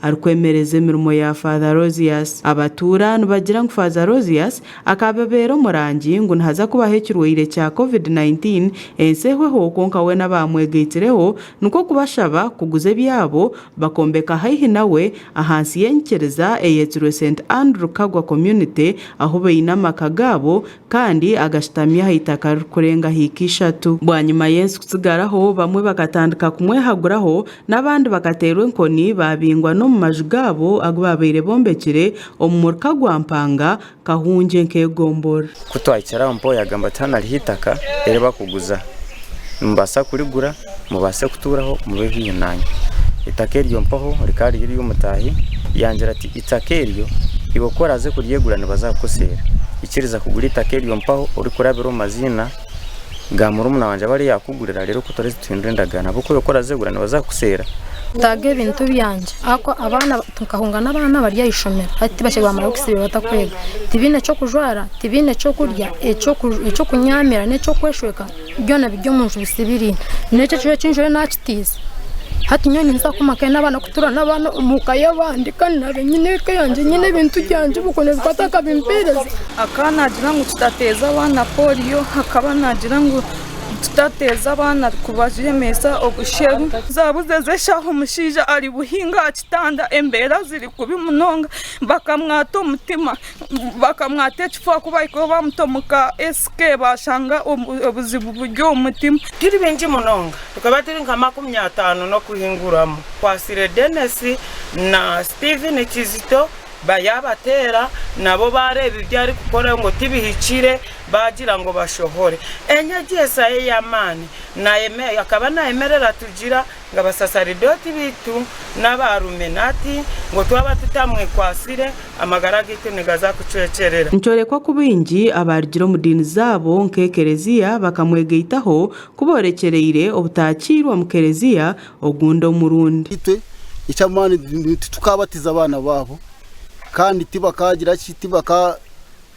arikwemereza emirimo ya Father Rosias. Abatura nibagira ngu Father Rosias akababera omurangi ngu nihaza kubaho ekirwaire kya COVID-19 ensehweho konka we n'abamwegeitireho nuko kubashaba kuguza ebyabo bakombeka haihi nawe ahansi y'enkereza eyetirwe St Andrew Kagwa Community aho baine amaka gabo kandi agashitamya haitaka kurenga hiki 3 bwanyuma yensi kusigaraho bamwe bakatandika kumwehaguraho n'abandi bakaterwa enkoni babingwa no mu maju gabo ago babaire bombekire omumurika gwa Mpanga Kahunje nkegombora kutwayikira mpo yagamba tana lihitaka ere bakuguza mbasa kurigura mubase kuturaho mubehiye nanyu itakeryo mpaho rikari yiri umutahi yangira ati itakeryo ibokoraze kuryegurana bazakosera ikiriza kugura itakeryo mpaho uri kurabira amazina ga murumuna wanje bari yakugurira rero kutoreze twindendagana buko yokoraze gurana bazakusera tage bintu byanje ako abana tukahunga n'abana bari yishomera ati bashe bamara kusibe batakwega tibine cyo kujwara tibine cyo kurya eco kunyamira neco kweshweka byona bijyo munju bisibiri neco cyo cinjore nakitiza hati nyoni nza kumakaye n'abana kutura n'abana umukaye bandi kandi nabe nyine kayanje nyine bintu byanje bukone kwataka bimpereza akana agira ngo tutateza abana polio hakaba nagira ngo tutateza abana kubajemeza ogusheru zabuzeze shaho umushija ari buhinga akitanda embera ziri kubimunonga bakamwata umutima bakamwata kifa kuba iko bamutomuka SK bashanga obuzibu buryo umutima tiri benji munonga tukaba tiri nka 50 no kuhinguramo kwasire Denesi na Steven Kizito bayabatera nabo bareba ibyari gukora ngo tibihicire bagira ngo bashohore enyagesa y'amani na akaba nayemerera tugira ngabasasaridoti bitu n'abarumenati ngo twaba tutamwe kwasire amagara gitu negaza kucecerera ncore kwa kubingi abarigiro mudini zabo nkekerezia bakamwegeitaho kuborekereire obutakirwa mu kerezia ogundo murundi icamani tukabatiza abana babo kandi tibakagira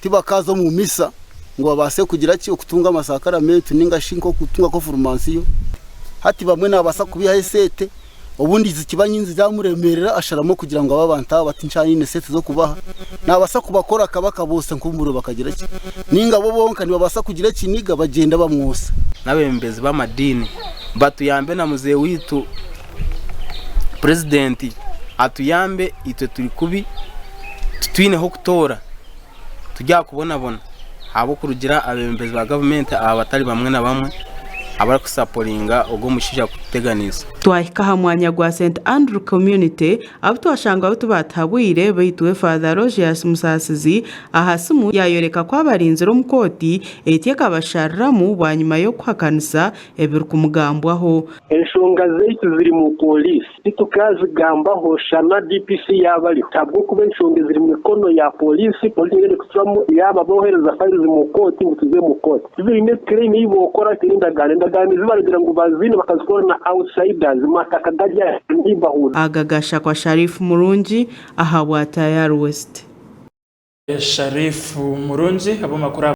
tibakaza mu misa ngo babase kugira ki okutunga amasakaramentu ninga shinko kutunga konfirmation hati bamwe nabasa kubiha esete obundi zikibanyinzi zamuremerera asharamo kugira ngo ababanta batincanye nesete zo kubaha nabasa kubakora kabaka bose nkumburo bakagira ki ninga bo bonka nibabasa kugira ki niga bagenda bamwose n'abembezi b'amadini batuyambe na muzee witu president atuyambe ite turi kubi tutwineho kutora tujya kubona abo kurugira abembezi ba government abatari bamwe na bamwe abara kusaporinga ugo mushija kuteganiza twahika hamwanya gwa St Andrew Community abo twashanga abo tubatabwire bayituwe Father Rosias Musasizi ahasimu yayoreka kwa barinziro mukoti etiyeka basharramu bwanyuma yo kwakanisa ebiru kumugambwaho enshonga zeitu ziri mu police tukazigambaho shana DPC yabali tabwo kuba enshonga ziri mu mikono ya police ngere kutramu yaba bohereza files mu koti ngutuze mu koti ziri ne crime ibokora kirindagane zibaragira ngo bazine bakazikora na outsiders matakadajya ndibahuza agagasha kwa Sharifu Murungi ahabwa Tayari West Sharifu Murungi abo makuru